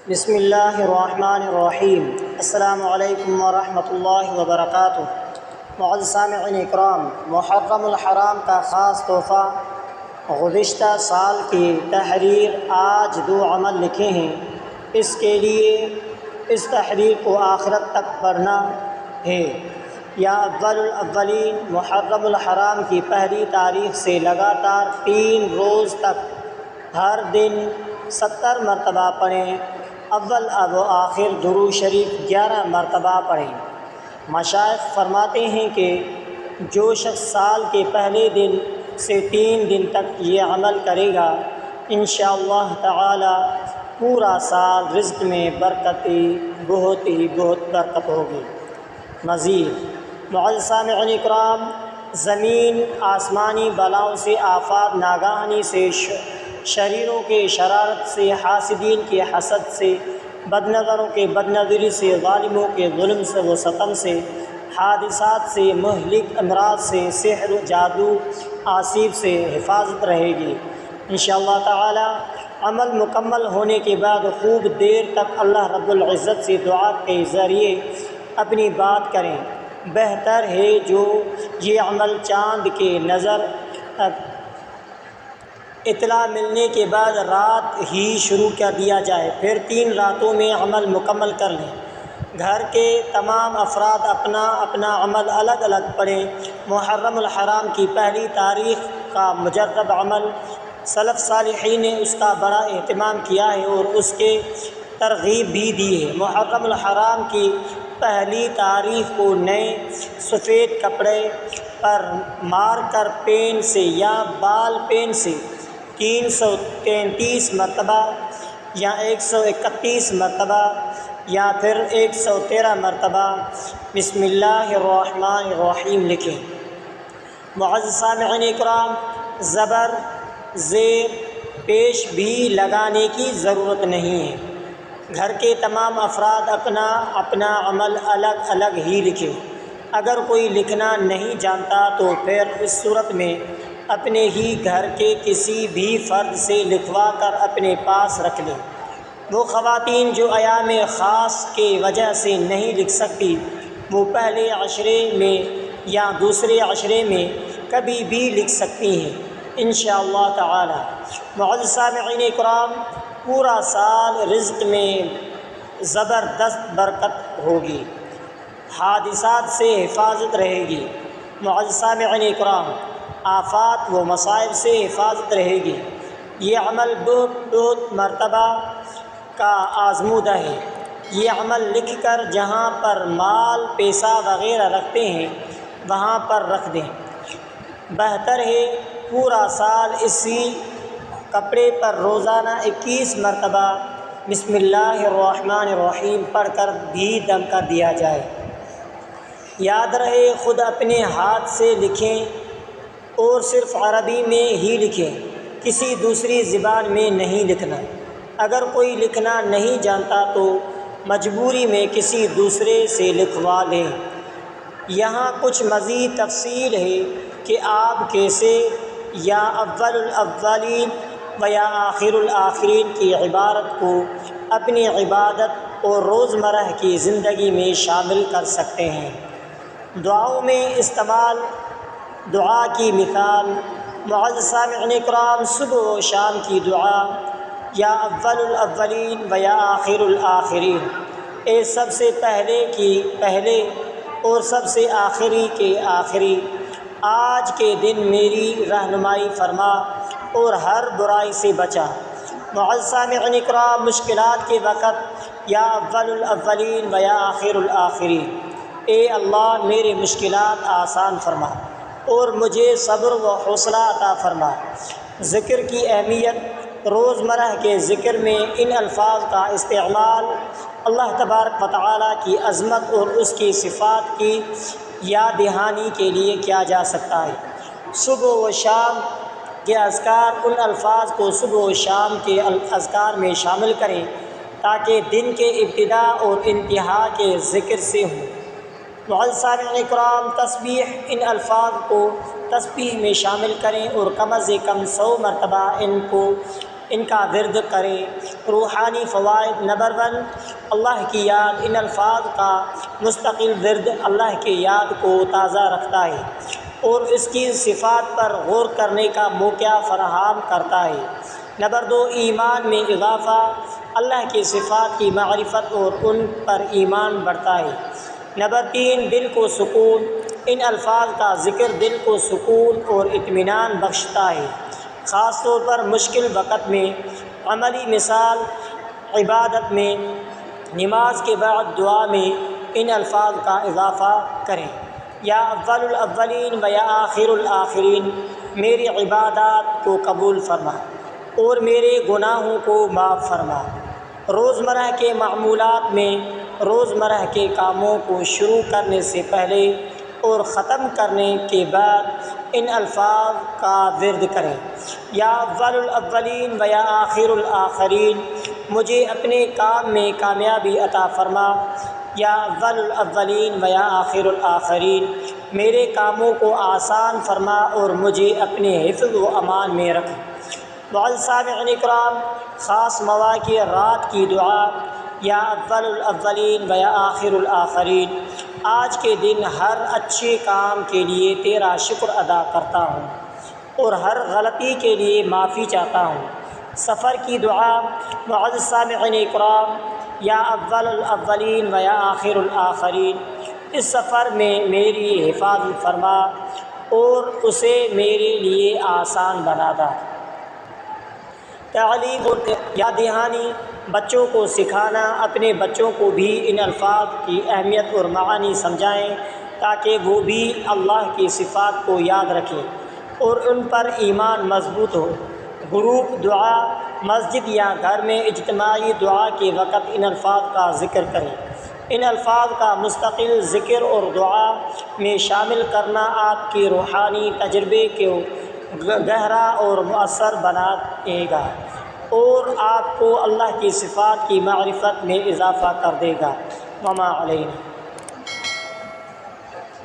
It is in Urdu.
بسم اللہ الرحمن الرحیم۔ السلام علیکم ورحمۃ اللہ وبرکاتہ۔ معزز سامعین اکرام، محرم الحرام کا خاص تحفہ گزشتہ سال کی تحریر آج 2 عمل لکھے ہیں۔ اس کے لیے اس تحریر کو آخرت تک پڑھنا ہے۔ یا اول الاولین، محرم الحرام کی پہلی تاریخ سے لگاتار 3 روز تک ہر دن 70 مرتبہ پڑھیں۔ اول و آخر درود شریف 11 مرتبہ پڑھیں۔ مشائخ فرماتے ہیں کہ جو شخص سال کے پہلے دن سے 3 دن تک یہ عمل کرے گا، انشاءاللہ تعالی پورا سال رزق میں بہت برکت ہوگی۔ مزید معزز سامعین اکرام، زمین آسمانی بلاؤں سے، آفات ناگہانی سے، شریروں کے شرارت سے، حاسدین کے حسد سے، بدنظروں کے بدنظری سے، ظالموں کے ظلم سے و ستم سے، حادثات سے، مہلک امراض سے، سحر جادو آسیب سے حفاظت رہے گی انشاءاللہ تعالی۔ عمل مکمل ہونے کے بعد خوب دیر تک اللہ رب العزت سے دعا کے ذریعے اپنی بات کریں۔ بہتر ہے جو یہ عمل چاند کے نظر اطلاع ملنے کے بعد رات ہی شروع کر دیا جائے، پھر 3 راتوں میں عمل مکمل کر لیں۔ گھر کے تمام افراد اپنا اپنا عمل الگ الگ پڑھیں۔ محرم الحرام کی پہلی تاریخ کا مجرب عمل سلف صالحین نے اس کا بڑا اہتمام کیا ہے اور اس کے ترغیب بھی دی ہے۔ محرم الحرام کی پہلی تاریخ کو نئے سفید کپڑے پر مارکر پین سے یا بال پین سے 333 مرتبہ یا 131 مرتبہ یا پھر 113 مرتبہ بسم اللہ الرحمن الرحیم لکھیں۔ معزز سامعین اکرام، زبر زیر پیش بھی لگانے کی ضرورت نہیں ہے۔ گھر کے تمام افراد اپنا اپنا عمل الگ الگ ہی لکھیں۔ اگر کوئی لکھنا نہیں جانتا تو پھر اس صورت میں اپنے ہی گھر کے کسی بھی فرد سے لکھوا کر اپنے پاس رکھ لیں۔ وہ خواتین جو ایام خاص کے وجہ سے نہیں لکھ سکتی، وہ پہلے عشرے میں یا دوسرے عشرے میں کبھی بھی لکھ سکتی ہیں انشاءاللہ تعالی۔ معزز سامعین اکرام، پورا سال رزق میں زبردست برکت ہوگی، حادثات سے حفاظت رہے گی۔ معزز سامعین اکرام، آفات و مصائب سے حفاظت رہے گی۔ یہ عمل بہت مرتبہ کا آزمودہ ہے۔ یہ عمل لکھ کر جہاں پر مال پیسہ وغیرہ رکھتے ہیں وہاں پر رکھ دیں۔ بہتر ہے پورا سال اسی کپڑے پر روزانہ 21 مرتبہ بسم اللہ الرحمن الرحیم پڑھ کر بھی دم کر دیا جائے۔ یاد رہے خود اپنے ہاتھ سے لکھیں اور صرف عربی میں ہی لکھیں، کسی دوسری زبان میں نہیں لکھنا۔ اگر کوئی لکھنا نہیں جانتا تو مجبوری میں کسی دوسرے سے لکھوا لیں۔ یہاں کچھ مزید تفصیل ہے کہ آپ کیسے یا اول الاولین و یا آخر الآخرین کی عبارت کو اپنی عبادت اور روزمرہ کی زندگی میں شامل کر سکتے ہیں۔ دعاؤں میں استعمال۔ دعا کی مثال، معزز سامعین اکرام، صبح و شام کی دعا، یا اول الاولین و یا آخر الآخرین، اے سب سے پہلے کی پہلے اور سب سے آخری کے آخری، آج کے دن میری رہنمائی فرما اور ہر برائی سے بچا۔ معزز سامعین اکرام، مشکلات کے وقت یا اول الاولین و یا آخر الآخرین، اے اللہ میرے مشکلات آسان فرما اور مجھے صبر و حوصلہ عطا فرما۔ ذکر کی اہمیت۔ روزمرہ کے ذکر میں ان الفاظ کا استعمال اللہ تبارک و تعالیٰ کی عظمت اور اس کی صفات کی یاد دہانی کے لیے کیا جا سکتا ہے۔ صبح و شام کے اذکار، ان الفاظ کو صبح و شام کے اذکار میں شامل کریں تاکہ دن کے ابتدا اور انتہا کے ذکر سے ہوں۔ معزز سامعین اکرام، تسبیح، ان الفاظ کو تسبیح میں شامل کریں اور کم از کم 100 مرتبہ ان کو ان کا ورد کریں۔ روحانی فوائد نمبر 1، اللہ کی یاد۔ ان الفاظ کا مستقل ورد اللہ کی یاد کو تازہ رکھتا ہے اور اس کی صفات پر غور کرنے کا موقع فراہم کرتا ہے۔ نمبر 2، ایمان میں اضافہ۔ اللہ کی صفات کی معرفت اور ان پر ایمان بڑھتا ہے۔ نمبر 3، دل کو سکون۔ ان الفاظ کا ذکر دل کو سکون اور اطمینان بخشتا ہے، خاص طور پر مشکل وقت میں۔ عملی مثال، عبادت میں، نماز کے بعد دعا میں ان الفاظ کا اضافہ کریں۔ یا اول الاولین و یا آخر الآخرین، میری عبادات کو قبول فرما اور میرے گناہوں کو معاف فرما۔ روزمرہ کے معمولات میں روزمرہ کے کاموں کو شروع کرنے سے پہلے اور ختم کرنے کے بعد ان الفاظ کا ورد کریں۔ یا اول الاولین و یا آخر الآخرین، مجھے اپنے کام میں کامیابی عطا فرما۔ یا اول الاولین و یا آخر الآخرین، میرے کاموں کو آسان فرما اور مجھے اپنے حفظ و امان میں رکھ۔ معزز سامعین کرام، خاص مواقع رات کی دعا۔ یا اول الاولین و یا آخر الآخرین، آج کے دن ہر اچھے کام کے لیے تیرا شکر ادا کرتا ہوں اور ہر غلطی کے لیے معافی چاہتا ہوں۔ سفر کی دعا۔ معزز سامعین کرام، یا اول الاولین و یا آخر الآخرین، اس سفر میں میری حفاظت فرما اور اسے میرے لیے آسان بنا دے۔ تعلیم اور یاد دہانی، بچوں کو سکھانا۔ اپنے بچوں کو بھی ان الفاظ کی اہمیت اور معانی سمجھائیں تاکہ وہ بھی اللہ کی صفات کو یاد رکھیں اور ان پر ایمان مضبوط ہو۔ گروپ دعا، مسجد یا گھر میں اجتماعی دعا کے وقت ان الفاظ کا ذکر کریں۔ ان الفاظ کا مستقل ذکر اور دعا میں شامل کرنا آپ کی روحانی تجربے کو گہرا اور مؤثر بنائے گا اور آپ کو اللہ کی صفات کی معرفت میں اضافہ کر دے گا۔ وما علینا۔